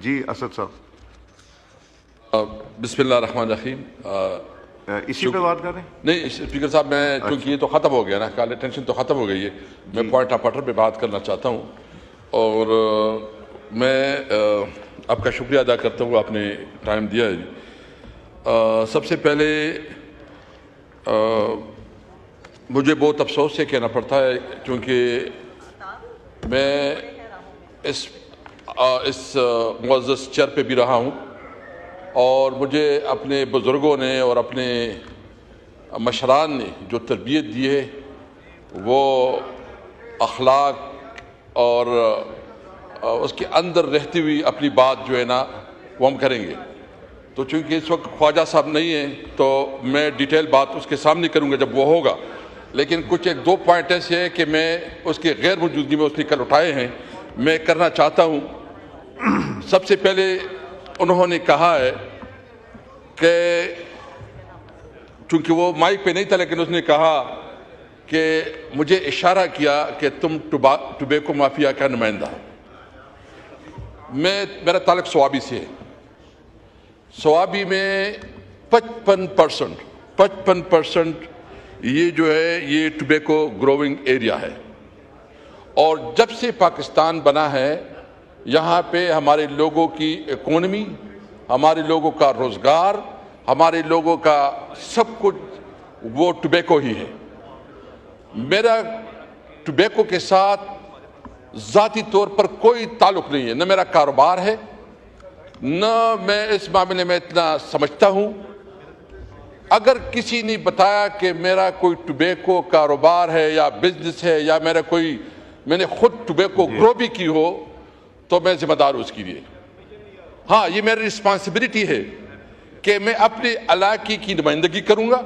جی اسد صاحب بسم اللہ الرحمن الرحیم. اسی پہ بات کر رہے ہیں؟ نہیں اسپیکر صاحب، میں چونکہ یہ تو ختم ہو گیا نا، کال اٹینشن تو ختم ہو گئی ہے، میں پوائنٹ آف آرڈر پہ بات کرنا چاہتا ہوں. اور میں آپ کا شکریہ ادا کرتا ہوں، آپ نے ٹائم دیا ہے. سب سے پہلے مجھے بہت افسوس سے کہنا پڑتا ہے، کیونکہ میں اس معزز چیئر پہ بھی رہا ہوں، اور مجھے اپنے بزرگوں نے اور اپنے مشران نے جو تربیت دی ہے وہ اخلاق اور اس کے اندر رہتی ہوئی اپنی بات جو ہے نا وہ ہم کریں گے. تو چونکہ اس وقت خواجہ صاحب نہیں ہیں تو میں ڈیٹیل بات اس کے سامنے کروں گا جب وہ ہوگا، لیکن کچھ ایک دو پوائنٹ ایسے ہیں کہ میں اس کے غیر موجودگی میں اس نے کل اٹھائے ہیں، میں کرنا چاہتا ہوں. سب سے پہلے انہوں نے کہا ہے کہ چونکہ وہ مائک پہ نہیں تھا، لیکن اس نے کہا کہ مجھے اشارہ کیا کہ تم ٹوبیکو مافیا کا نمائندہ. میرا تعلق سوابی سے ہے. سوابی میں 55% یہ جو ہے یہ ٹوبیکو گروونگ ایریا ہے، اور جب سے پاکستان بنا ہے یہاں پہ ہمارے لوگوں کی اکانومی، ہمارے لوگوں کا روزگار، ہمارے لوگوں کا سب کچھ وہ ٹوبیکو ہی ہے. میرا ٹوبیکو کے ساتھ ذاتی طور پر کوئی تعلق نہیں ہے، نہ میرا کاروبار ہے، نہ میں اس معاملے میں اتنا سمجھتا ہوں. اگر کسی نے بتایا کہ میرا کوئی ٹوبیکو کاروبار ہے یا بزنس ہے یا میں نے خود ٹوبیکو گرو بھی کی ہو تو میں ذمہ دار ہوں اس کے لیے. ہاں، یہ میری رسپانسبلٹی ہے کہ میں اپنے علاقے کی نمائندگی کروں گا،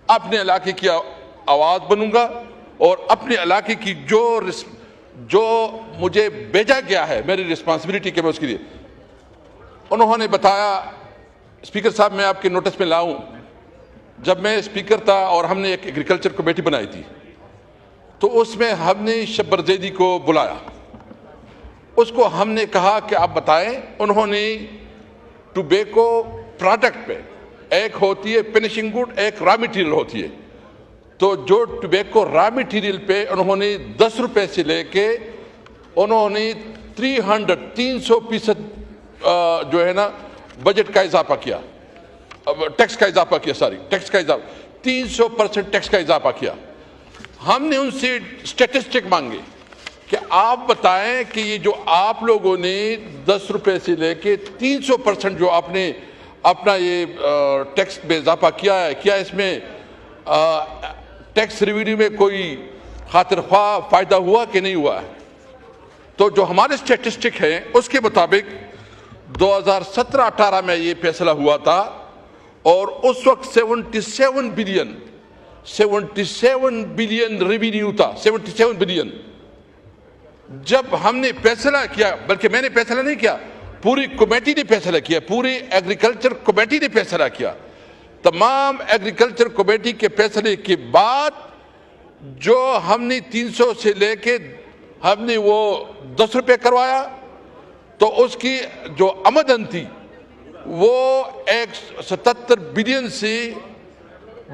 اپنے علاقے کی آواز بنوں گا، اور اپنے علاقے کی جو مجھے بھیجا گیا ہے میری رسپانسبلٹی کہ میں اس کے لیے. انہوں نے بتایا، اسپیکر صاحب میں آپ کے نوٹس میں لاؤں، جب میں اسپیکر تھا اور ہم نے ایک ایگریکلچر کمیٹی بنائی تھی تو اس میں ہم نے شبر زیدی کو بلایا. اس کو ہم نے کہا کہ آپ بتائیں. انہوں نے ٹوبیکو پروڈکٹ پہ ایک ہوتی ہے فنشنگ گڈ، ایک را میٹیریل ہوتی ہے. تو جو ٹوبیکو را میٹیریل پہ انہوں نے 10 روپے سے لے کے انہوں نے 300% جو ہے نا بجٹ کا اضافہ کیا، ٹیکس کا اضافہ کیا، 300% ٹیکس کا اضافہ کیا. ہم نے ان سے اسٹیٹسٹک مانگے کہ آپ بتائیں کہ یہ جو آپ لوگوں نے 10 روپے سے لے کے 300% جو آپ نے اپنا یہ ٹیکس میں اضافہ کیا ہے، کیا اس میں ٹیکس ریوینیو میں کوئی خاطر خواہ فائدہ ہوا کہ نہیں ہوا ہے؟ تو جو ہمارے اسٹیٹسٹک ہیں اس کے مطابق 2017-18 میں یہ فیصلہ ہوا تھا، اور اس وقت 77 بلین ریوینیو تھا. 77 بلین. جب ہم نے فیصلہ کیا، بلکہ میں نے فیصلہ نہیں کیا، پوری کمیٹی نے فیصلہ کیا، پوری ایگریکلچر کمیٹی نے فیصلہ کیا. تمام ایگریکلچر کمیٹی کے فیصلے کے بعد جو ہم نے 300 سے لے کے ہم نے وہ 10 روپے کروایا، تو اس کی جو آمدن تھی وہ 77 بلین سے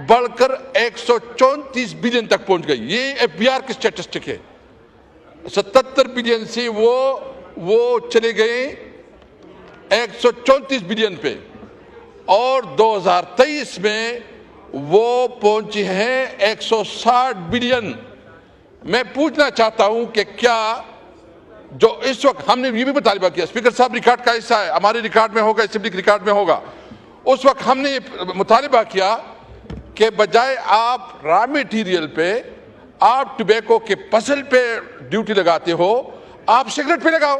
بڑھ کر 134 بلین تک پہنچ گئی. یہ ایف بی آر کی اسٹیٹسٹک ہے. 77 بلین سے وہ چلے گئے 134 بلین پہ، اور 2023 میں وہ پہنچے ہیں 160 بلین. میں پوچھنا چاہتا ہوں کہ کیا جو اس وقت ہم نے یہ بھی مطالبہ کیا، اسپیکر صاحب ریکارڈ کا حصہ ہے، ہمارے ریکارڈ میں ہوگا، اسمبلی کے ریکارڈ میں ہوگا. اس وقت ہم نے یہ مطالبہ کیا کہ بجائے آپ را میٹیریل پہ، آپ ٹوبیکو کے فصل پہ ڈیوٹی لگاتے ہو، آپ سگریٹ پہ لگاؤ.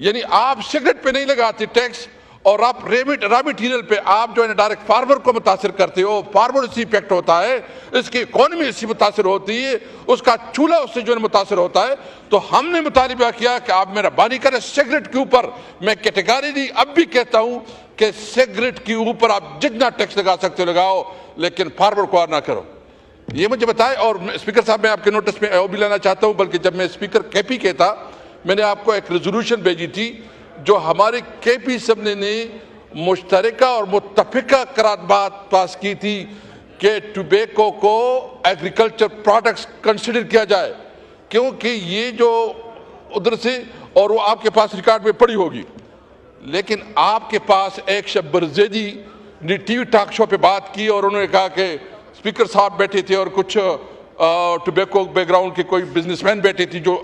یعنی آپ سگریٹ پہ نہیں لگاتے ٹیکس، اور آپ را میٹیریل پہ آپ جو ہے ڈائریکٹ فارمر کو متاثر کرتے ہو. فارمر سے افیکٹ ہوتا ہے، اس کی اکانومی اس سے متاثر ہوتی ہے، اس کا چولہا اس سے جو ہے متاثر ہوتا ہے. تو ہم نے مطالبہ کیا کہ آپ میرا بانی کریں سگریٹ کے اوپر. میں کیٹیگریکلی اب بھی کہتا ہوں کہ سگریٹ کے اوپر آپ جتنا ٹیکس لگا سکتے ہو لگاؤ، لیکن فارمر کو نہ کرو. یہ مجھے بتائے. اور اسپیکر صاحب میں آپ کے نوٹس میں بھی لانا چاہتا ہوں، بلکہ جب میں اسپیکر کے پی کے تھا میں نے آپ کو ایک ریزولوشن بھیجی تھی جو ہماری کے پی اسمبلی نے مشترکہ اور متفقہ قرارداد پاس کی تھی کہ ٹوبیکو کو ایگریکلچر پروڈکٹس کنسیڈر کیا جائے، کیونکہ یہ جو ادھر سے، اور وہ آپ کے پاس ریکارڈ میں پڑی ہوگی، لیکن آپ کے پاس ایک شبر زیدی نے ٹی وی ٹاک شو پہ بات کی اور انہوں نے کہا کہ اسپیکر صاحب بیٹھے تھے اور کچھ ٹوبیکو بیک گراؤنڈ کے کوئی بزنس مین بیٹھے تھے جو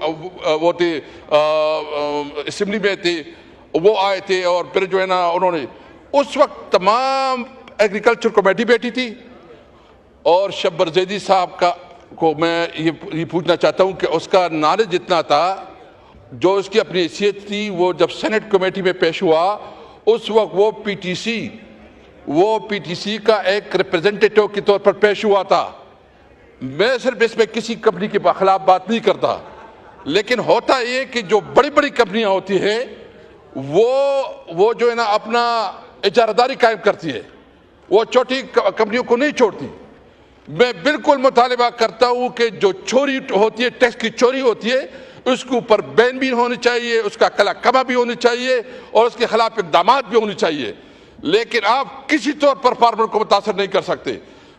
وہ تھے اسمبلی میں تھے، وہ آئے تھے، اور پھر جو ہے نا انہوں نے اس وقت تمام ایگریکلچر کمیٹی بیٹھی تھی، اور شبر زیدی صاحب کو میں یہ پوچھنا چاہتا ہوں کہ اس کا نالج جتنا تھا، جو اس کی اپنی حیثیت تھی، وہ جب سینٹ کمیٹی میں پیش ہوا اس وقت وہ پی ٹی سی کا ایک ریپرزنٹیٹیو کے طور پر پیش ہوا تھا۔ میں صرف اس میں کسی کمپنی کے خلاف بات نہیں کرتا، لیکن ہوتا یہ کہ جو بڑی بڑی کمپنیاں ہوتی ہیں وہ جو ہے نا اپنا اجارہ داری قائم کرتی ہے، وہ چھوٹی کمپنیوں کو نہیں چھوڑتی۔ میں بالکل مطالبہ کرتا ہوں کہ جو چوری ہوتی ہے، ٹیکس کی چوری ہوتی ہے، اس کے اوپر بین بھی ہونی چاہیے، اس کا کلا کما بھی ہونی چاہیے، اور اس کے خلاف اقدامات بھی ہونی چاہیے، لیکن آپ کسی طور پر فارمر کو متاثر نہیں کر سکتے۔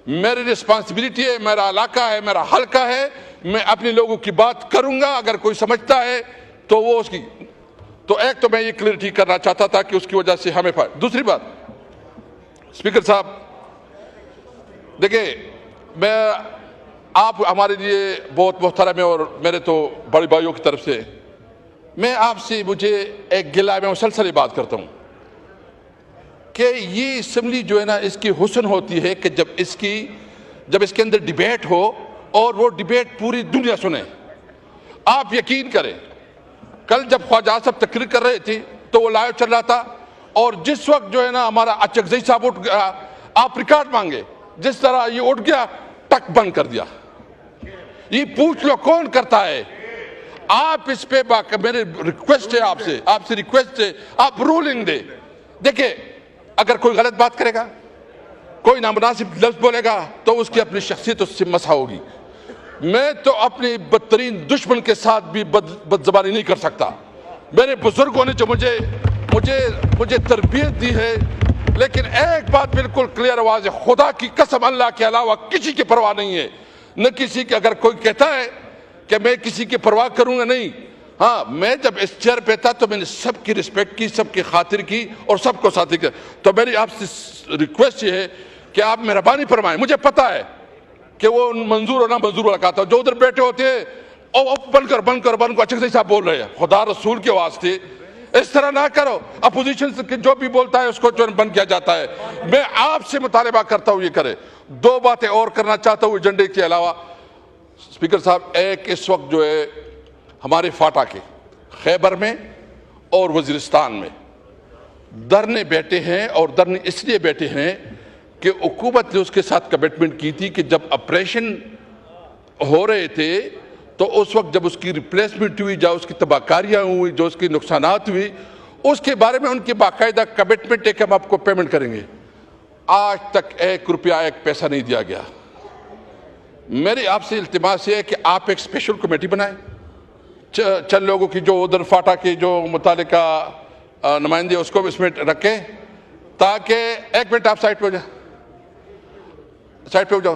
میری رسپانسبلٹی ہے، میرا علاقہ ہے، میرا حلقہ ہے، میں اپنے لوگوں کی بات کروں گا، اگر کوئی سمجھتا ہے تو وہ اس کی، تو ایک تو میں یہ کلیئرٹی کرنا چاہتا تھا کہ اس کی وجہ سے ہمیں فائدہ۔ دوسری بات، اسپیکر صاحب دیکھیں، آپ ہمارے لیے بہت محترم ہے، اور میرے تو بڑے بھائیوں کی طرف سے میں آپ سے، مجھے ایک گلہ ہے، میں مسلسل بات کرتا ہوں کہ یہ اسمبلی جو ہے نا، اس کی حسن ہوتی ہے کہ جب اس کے اندر ڈیبیٹ ہو، اور وہ ڈیبیٹ پوری دنیا سنے۔ آپ یقین کریں، کل جب خواجہ صاحب تقریر کر رہے تھے تو وہ لائیو چل رہا تھا، اور جس وقت جو ہے نا ہمارا اچکزئی صاحب اٹھ گیا، آپ ریکارڈ مانگے، جس طرح یہ اٹھ گیا ٹک بند کر دیا۔ یہ پوچھ لو کون کرتا ہے؟ آپ اس پہ میرے ریکویسٹ ہے آپ سے ریکویسٹ ہے، آپ رولنگ دے۔ دیکھیں، اگر کوئی غلط بات کرے گا، کوئی نامناسب لفظ بولے گا، تو اس کی اپنی شخصیت اس سے مسح ہوگی۔ میں تو اپنی بدترین دشمن کے ساتھ بھی بد زبانی نہیں کر سکتا۔ میرے بزرگوں نے جو مجھے تربیت دی ہے، لیکن ایک بات بالکل کلیئر آواز ہے، خدا کی قسم اللہ کے علاوہ کسی کی پرواہ نہیں ہے، نہ کسی کی۔ اگر کوئی کہتا ہے کہ میں کسی کی پرواہ کروں گا، نہیں۔ ہاں، میں جب اس چیئر پہ تھا تو میں نے سب کی رسپیکٹ کی، سب کی خاطر کی، اور سب کو ساتھی کیا۔ تو میری آپ سے ریکویسٹ یہ ہے کہ آپ مہربانی فرمائیں۔ مجھے پتا ہے کہ وہ منظور اور نہ منظور والا کہتا ہے، جو ادھر بیٹھے ہوتے ہیں بند کر اچھے صاحب بول رہے ہیں، خدا رسول کے واسطے اس طرح نہ کرو۔ اپوزیشن سے جو بھی بولتا ہے اس کو جو بند کیا جاتا ہے۔ میں آپ سے مطالبہ کرتا ہوں یہ کرے۔ دو باتیں اور کرنا چاہتا ہوں ایجنڈے کے علاوہ، اسپیکر صاحب۔ ایک اس وقت جو ہے ہمارے فاٹا کے خیبر میں اور وزیرستان میں دھرنے بیٹھے ہیں، اور دھرنے اس لیے بیٹھے ہیں کہ حکومت نے اس کے ساتھ کمٹمنٹ کی تھی کہ جب آپریشن ہو رہے تھے تو اس وقت جب اس کی ریپلیسمنٹ ہوئی، جو اس کی تباہ کاریاں ہوئی، جو اس کی نقصانات ہوئی، اس کے بارے میں ان کی باقاعدہ کمٹمنٹ ہے کہ ہم آپ کو پیمنٹ کریں گے۔ آج تک 1 روپیہ 1 پیسہ نہیں دیا گیا۔ میری آپ سے التماس یہ ہے کہ آپ ایک اسپیشل کمیٹی بنائیں، چند لوگوں کی جو ادھر فاٹا کے جو متعلقہ نمائندے اس کو بھی اس میں رکھیں، تاکہ 1 منٹ آپ سائٹ پہ ہو جائیں، سائٹ پہ ہو جاؤ،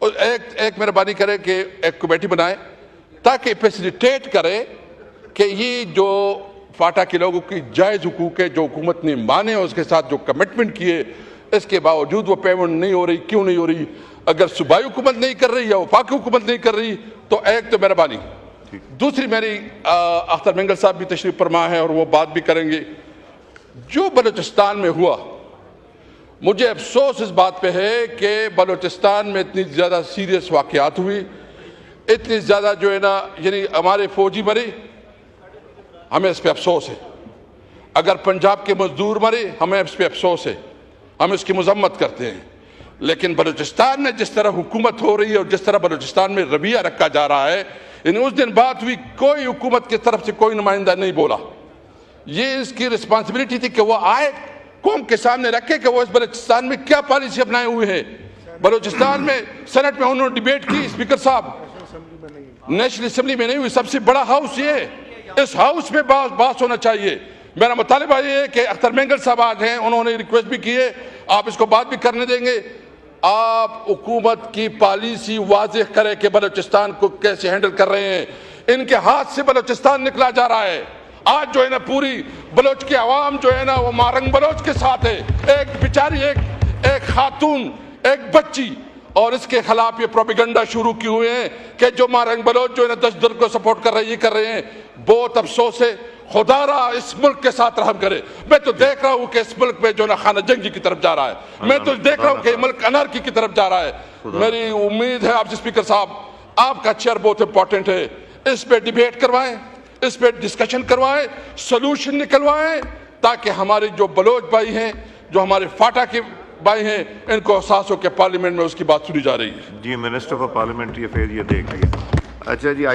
ایک مہربانی کرے کہ ایک کمیٹی بنائیں تاکہ فیسیلیٹیٹ کرے کہ یہ جو فاٹا کے لوگوں کی جائز حقوق ہے، جو حکومت نے مانے، اس کے ساتھ جو کمٹمنٹ کیے، اس کے باوجود وہ پیمنٹ نہیں ہو رہی۔ کیوں نہیں ہو رہی؟ اگر صوبائی حکومت نہیں کر رہی یا وفاقی حکومت نہیں کر رہی تو ایک تو مہربانی۔ دوسری، میری اختر مینگل صاحب بھی تشریف فرما ہے اور وہ بات بھی کریں گے۔ جو بلوچستان میں ہوا، مجھے افسوس اس بات پہ ہے کہ بلوچستان میں اتنی زیادہ سیریس واقعات ہوئی، اتنی زیادہ جو ہے نا، یعنی ہمارے فوجی مرے، ہمیں اس پہ افسوس ہے۔ اگر پنجاب کے مزدور مرے، ہمیں اس پہ افسوس ہے، ہم اس کی مذمت کرتے ہیں۔ لیکن بلوچستان میں جس طرح حکومت ہو رہی ہے اور جس طرح بلوچستان میں رویہ رکھا جا رہا ہے، یعنی اس دن بات ہوئی، کوئی حکومت کی طرف سے کوئی نمائندہ نہیں بولا۔ یہ اس کی رسپانسبلٹی تھی کہ وہ آئے، قوم کے سامنے رکھے کہ وہ اس بلوچستان میں کیا پالیسی اپنائے ہوئے ہیں۔ بلوچستان میں سینٹ میں انہوں نے ڈیبیٹ کی، اسپیکر صاحب، نیشنل اسمبلی میں نہیں ہوئی، سب سے بڑا ہاؤس یہ ہے۔ اس ہاؤس میں بات ہونا چاہیے. میرا مطالبہ یہ ہے کہ اختر مینگل صاحب آج ہیں, انہوں نے ریکویسٹ بھی کی ہے, آپ اس کو بات بھی کرنے دیں گے. آپ حکومت کی پالیسی واضح کرے کہ بلوچستان کو کیسے ہینڈل کر رہے ہیں. ان کے ہاتھ سے بلوچستان نکلا جا رہا ہے. آج جو ہے نا پوری بلوچ کی عوام جو ہے نا وہ مارنگ بلوچ کے ساتھ ہے. ایک بیچاری ایک خاتون, ایک بچی, اور اس کے خلاف یہ پروپیگنڈا شروع کی ہوئے ہیں کہ جو مارنگ بلوچ جو ہے نا دشت کو سپورٹ کر رہے ہیں, یہ کر رہے ہیں. بہت افسوس ہے. خدا را اس ملک کے ساتھ رحم کرے. میں تو دیکھ رہا ہوں کہ اس ملک میں جو نا خانہ جنگی کی طرف جا رہا ہے. میں تو دیکھ رہا ہوں کہ ملک انارکی کی طرف جا رہا ہے. میری امید ہے آپ سے اسپیکر صاحب, آپ کا چیئر بہت امپورٹنٹ ہے, اس پہ ڈیبیٹ کروائیں, اس پہ ڈسکشن کروائیں, سلوشن نکلوائیں, تاکہ ہمارے جو بلوچ بھائی ہیں, جو ہمارے فاٹا کے بھائی ہیں, ان کو احساس ہو کہ پارلیمنٹ میں اس کی بات سنی جا رہی ہے. جی, منسٹر فار پارلیمنٹری افیئر یہ دیکھ لیے. اچھا جی,